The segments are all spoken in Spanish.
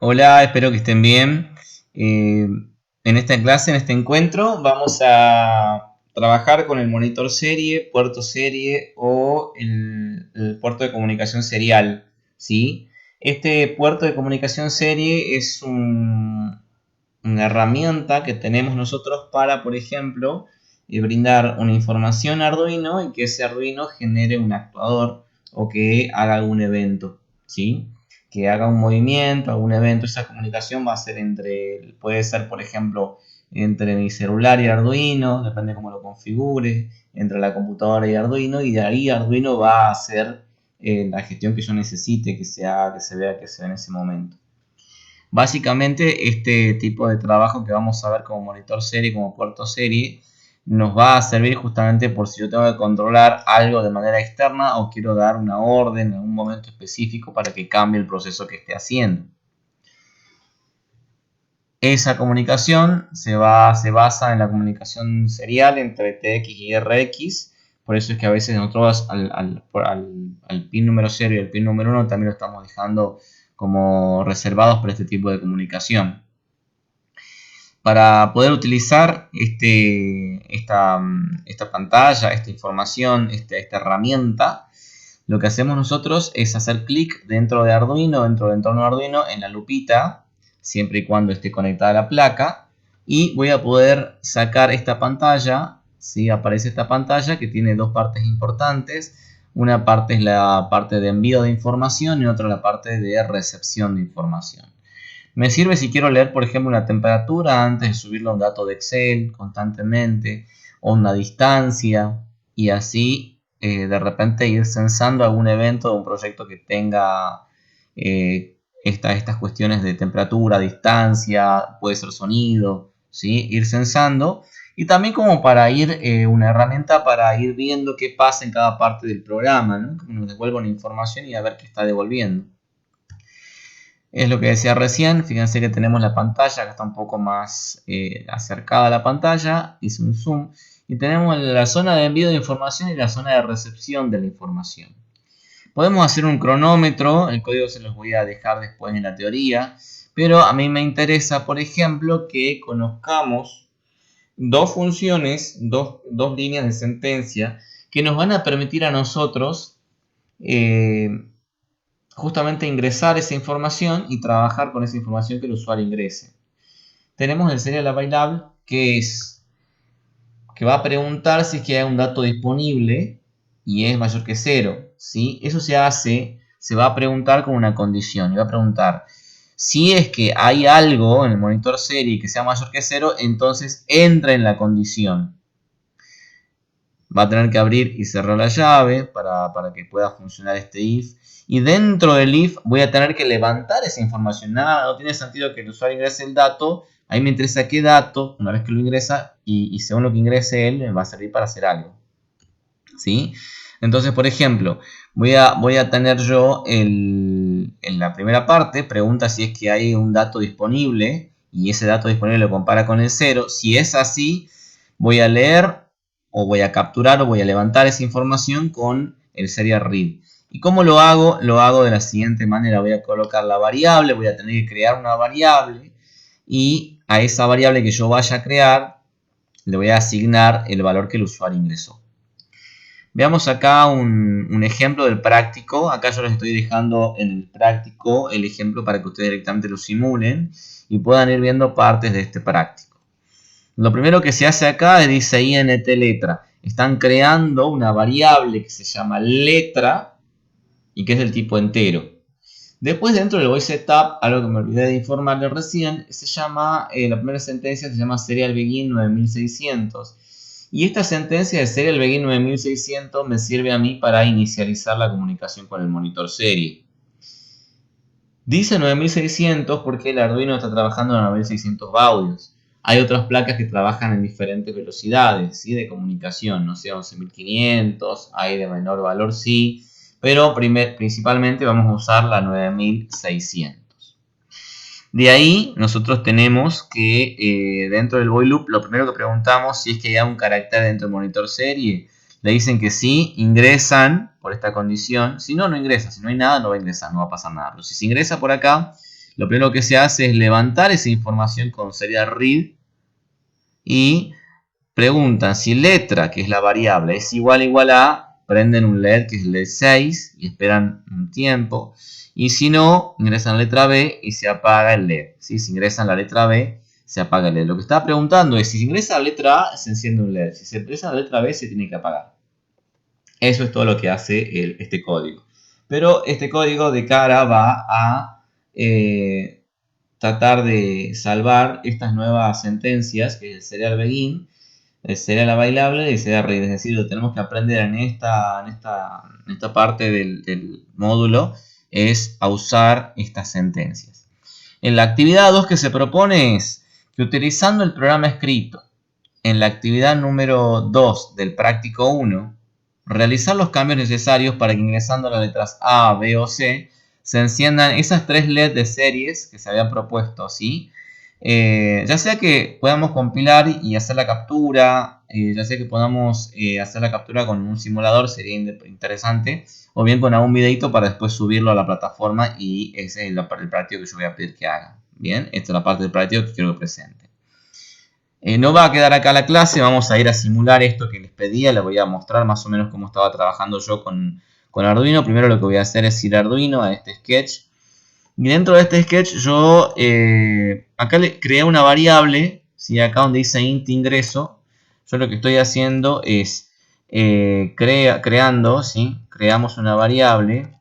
Hola, espero que estén bien. En esta clase, en este encuentro, vamos a trabajar con el monitor serie, puerto serie o el puerto de comunicación serial, ¿sí? Este puerto de comunicación serie es una herramienta que tenemos nosotros para, por ejemplo, brindar una información a Arduino y que ese Arduino genere un actuador o que haga algún evento, ¿sí? Que haga un movimiento, algún evento. Esa comunicación va a ser puede ser, por ejemplo, entre mi celular y Arduino, depende cómo lo configure, entre la computadora y Arduino, y de ahí Arduino va a hacer la gestión que yo necesite que se haga, que se vea, que se vea en ese momento. Básicamente, este tipo de trabajo que vamos a ver como monitor serie, como puerto serie, nos va a servir justamente por si yo tengo que controlar algo de manera externa o quiero dar una orden en un momento específico para que cambie el proceso que esté haciendo. Esa comunicación se basa en la comunicación serial entre TX y RX. Por eso es que a veces nosotros al pin número 0 y al pin número 1 también lo estamos dejando como reservados para este tipo de comunicación. Para poder utilizar esta pantalla, esta información, esta herramienta, lo que hacemos nosotros es hacer clic dentro de Arduino, dentro del entorno Arduino, en la lupita, siempre y cuando esté conectada a la placa, y voy a poder sacar esta pantalla. ¿Sí? Aparece esta pantalla que tiene dos partes importantes. Una parte es la parte de envío de información y otra la parte de recepción de información. Me sirve si quiero leer, por ejemplo, una temperatura antes de subirlo a un dato de Excel constantemente, o una distancia, y así de repente ir censando algún evento de un proyecto que tenga estas cuestiones de temperatura, distancia, puede ser sonido, ¿sí? Ir censando. Y también como para ir, una herramienta para ir viendo qué pasa en cada parte del programa, ¿no? Que nos devuelva una información y a ver qué está devolviendo. Es lo que decía recién, fíjense que tenemos la pantalla que está un poco más acercada a la pantalla, hice un zoom, y tenemos la zona de envío de información y la zona de recepción de la información. Podemos hacer un cronómetro, el código se los voy a dejar después en la teoría, pero a mí me interesa, por ejemplo, que conozcamos dos funciones, dos líneas de sentencia que nos van a permitir a nosotros eh, justamente ingresar esa información y trabajar con esa información que el usuario ingrese. Tenemos el serial available, que va a preguntar si es que hay un dato disponible y es mayor que 0. ¿Sí? Eso se va a preguntar con una condición y va a preguntar si es que hay algo en el monitor serie que sea mayor que 0, entonces entra en la condición. Va a tener que abrir y cerrar la llave para que pueda funcionar este if. Y dentro del if voy a tener que levantar esa información. Nada, no tiene sentido que el usuario ingrese el dato. Ahí me interesa qué dato, una vez que lo ingresa, y según lo que ingrese él, me va a servir para hacer algo. ¿Sí? Entonces, por ejemplo, voy a tener yo en la primera parte, pregunta si es que hay un dato disponible, y ese dato disponible lo compara con el 0. Si es así, voy a leer o voy a capturar o voy a levantar esa información con el serial read. ¿Y cómo lo hago? Lo hago de la siguiente manera. Voy a colocar la variable, voy a tener que crear una variable, y a esa variable que yo vaya a crear le voy a asignar el valor que el usuario ingresó. Veamos acá un ejemplo del práctico. Acá yo les estoy dejando en el práctico el ejemplo para que ustedes directamente lo simulen y puedan ir viendo partes de este práctico. Lo primero que se hace acá es dice int letra. Están creando una variable que se llama letra y que es del tipo entero. Después, dentro del void setup, algo que me olvidé de informarles recién, se llama, la primera sentencia se llama serial begin 9600. Y esta sentencia de serial begin 9600 me sirve a mí para inicializar la comunicación con el monitor serie. Dice 9600 porque el Arduino está trabajando en 9600 baudios. Hay otras placas que trabajan en diferentes velocidades, ¿sí? De comunicación, no sé, 11500, hay de menor valor, sí, pero principalmente vamos a usar la 9600. De ahí nosotros tenemos que dentro del void loop lo primero que preguntamos si es que hay un carácter dentro del monitor serie. Le dicen que sí, ingresan por esta condición. Si no, no ingresa. Si no hay nada, no va a ingresar, no va a pasar nada. Pero si se ingresa por acá, lo primero que se hace es levantar esa información con serial read y preguntan si letra, que es la variable, es igual a, prenden un LED que es LED 6 y esperan un tiempo. Y si no, ingresan la letra B y se apaga el LED. ¿Sí? Si ingresan la letra B, se apaga el LED. Lo que está preguntando es si se ingresa la letra A, se enciende un LED. Si se ingresa la letra B, se tiene que apagar. Eso es todo lo que hace este código. Pero este código de cara va a tratar de salvar estas nuevas sentencias, que es el serial begin, el serial bailable y el serial read. Es decir, lo tenemos que aprender en esta parte del módulo es a usar estas sentencias. En la actividad 2 que se propone es que utilizando el programa escrito en la actividad número 2 del práctico 1, realizar los cambios necesarios para que ingresando las letras A, B o C se enciendan esas 3 LED de series que se habían propuesto, ¿sí? Ya sea que podamos compilar y hacer la captura, ya sea que podamos hacer la captura con un simulador, sería interesante, o bien con algún videito para después subirlo a la plataforma y ese es el práctico que yo voy a pedir que hagan. Bien, esta es la parte del práctico que quiero que presente. No va a quedar acá la clase, vamos a ir a simular esto que les pedía, les voy a mostrar más o menos cómo estaba trabajando yo con Arduino. Primero lo que voy a hacer es ir a Arduino, a este sketch. Y dentro de este sketch yo acá le creé una variable, ¿sí? Acá donde dice int ingreso, yo lo que estoy haciendo es creando, ¿sí? Creamos una variable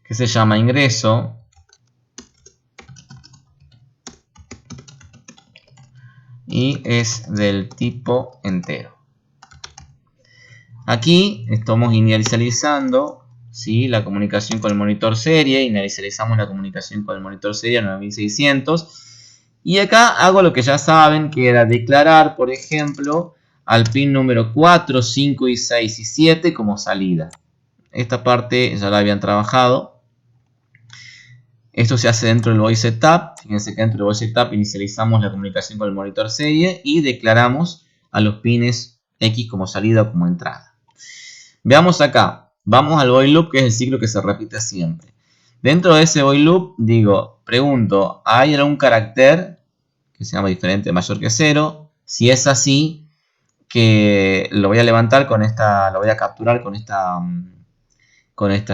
que se llama ingreso. Y es del tipo entero. Aquí estamos inicializando, ¿sí? La comunicación con el monitor serie. Inicializamos la comunicación con el monitor serie 9600. Y acá hago lo que ya saben, que era declarar, por ejemplo, al pin número 4, 5 y 6 y 7 como salida. Esta parte ya la habían trabajado. Esto se hace dentro del voice setup. Fíjense que dentro del voice setup inicializamos la comunicación con el monitor serie y declaramos a los pines X como salida o como entrada. Veamos acá. Vamos al while loop, que es el ciclo que se repite siempre. Dentro de ese while loop, pregunto, ¿hay algún carácter que se llama diferente mayor que 0? Si es así, que lo voy a levantar con esta, lo voy a capturar con esta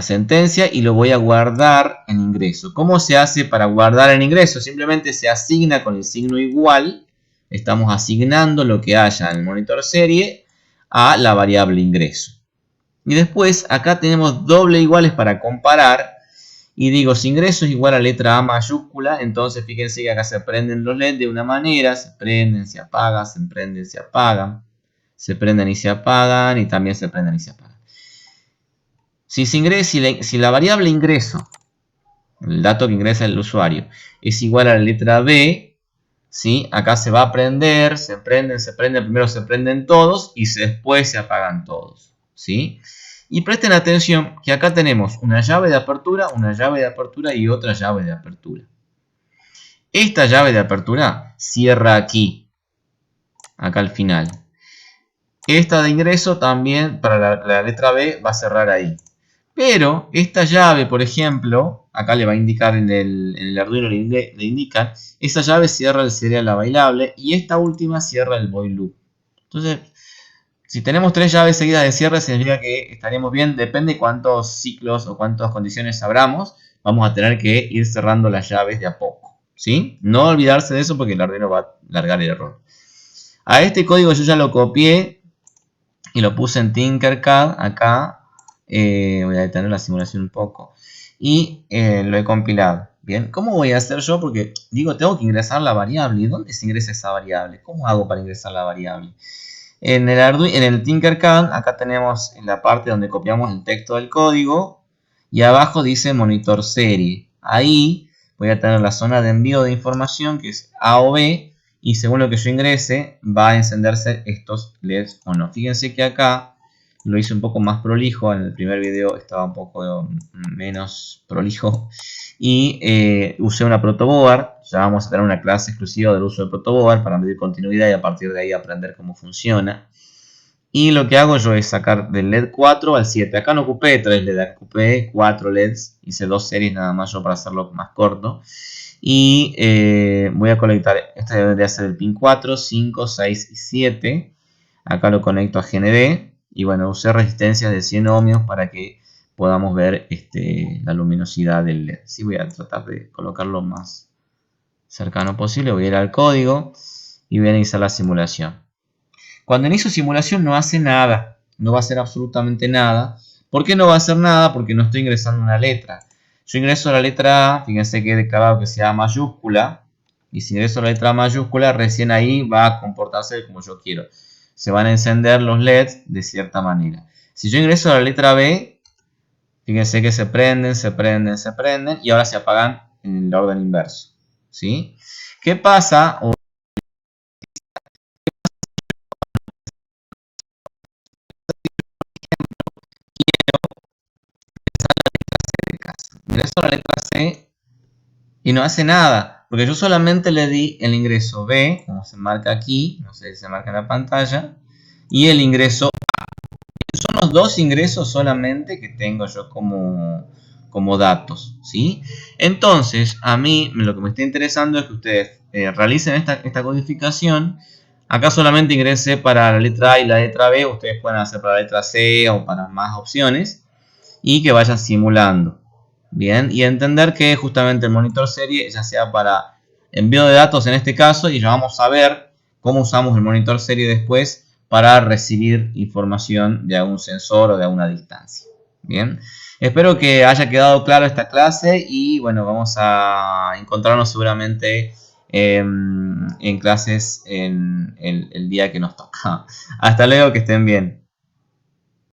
sentencia y lo voy a guardar en ingreso. ¿Cómo se hace para guardar en ingreso? Simplemente se asigna con el signo igual. Estamos asignando lo que haya en el monitor serie a la variable ingreso. Y después acá tenemos doble iguales para comparar. Y digo, si ingreso es igual a letra A mayúscula, entonces fíjense que acá se prenden los LED de una manera. Se prenden, se apagan, se prenden, se apagan. Se prenden y se apagan y también se prenden y se apagan. Si la variable ingreso, el dato que ingresa el usuario, es igual a la letra B, ¿sí? Acá se va a prender, se prenden, primero se prenden todos y después se apagan todos, ¿sí? Y presten atención que acá tenemos una llave de apertura y otra llave de apertura. Esta llave de apertura cierra aquí, acá al final. Esta de ingreso también para la letra B va a cerrar ahí. Pero esta llave, por ejemplo, acá le va a indicar en el Arduino, le indican, esa llave cierra el serial bailable y esta última cierra el while loop. Entonces, si tenemos 3 llaves seguidas de cierre, significa que estaremos bien. Depende cuántos ciclos o cuántas condiciones abramos, vamos a tener que ir cerrando las llaves de a poco, ¿sí? No olvidarse de eso porque el Arduino va a largar el error. A este código yo ya lo copié y lo puse en Tinkercad acá. Voy a detener la simulación un poco. Y lo he compilado. Bien, ¿cómo voy a hacer yo? Porque tengo que ingresar la variable. ¿Y dónde se ingresa esa variable? ¿Cómo hago para ingresar la variable? En el Tinkercad, acá tenemos en la parte donde copiamos el texto del código. Y abajo dice monitor serie. Ahí voy a tener la zona de envío de información, que es A o B. Y según lo que yo ingrese, va a encenderse estos LEDs o no. Fíjense que acá lo hice un poco más prolijo. En el primer video estaba un poco menos prolijo. Y usé una protoboard. Ya vamos a tener una clase exclusiva del uso de protoboard para medir continuidad y a partir de ahí aprender cómo funciona. Y lo que hago yo es sacar del LED 4 al 7. Acá no ocupé 3 LED, ocupé 4 LEDs. Hice 2 series nada más yo para hacerlo más corto. Y voy a conectar, este debería ser el pin 4, 5, 6 y 7. Acá lo conecto a GND. Y bueno, usé resistencias de 100 ohmios para que podamos ver la luminosidad del LED. Sí, voy a tratar de colocarlo más cercano posible. Voy a ir al código y voy a iniciar la simulación. Cuando inicio simulación no hace nada, no va a hacer absolutamente nada. ¿Por qué no va a hacer nada? Porque no estoy ingresando una letra. Yo ingreso la letra A, fíjense que he declarado que sea mayúscula. Y si ingreso la letra mayúscula, recién ahí va a comportarse como yo quiero. Se van a encender los LEDs de cierta manera. Si yo ingreso la letra B, fíjense que se prenden, se prenden, se prenden y ahora se apagan en el orden inverso. ¿Sí? ¿Qué pasa? Ingreso la letra C y no hace nada, porque yo solamente le di el ingreso B, como se marca aquí, no sé si se marca en la pantalla, y el ingreso A. Son los dos ingresos solamente que tengo yo como datos, ¿sí? Entonces, a mí lo que me está interesando es que ustedes realicen esta codificación. Acá solamente ingresé para la letra A y la letra B, ustedes pueden hacer para la letra C o para más opciones, y que vayan simulando. Bien, y entender que justamente el monitor serie ya sea para envío de datos en este caso, y ya vamos a ver cómo usamos el monitor serie después para recibir información de algún sensor o de alguna distancia. Bien, espero que haya quedado claro esta clase y bueno, vamos a encontrarnos seguramente en clases en el día que nos toca. Hasta luego, que estén bien.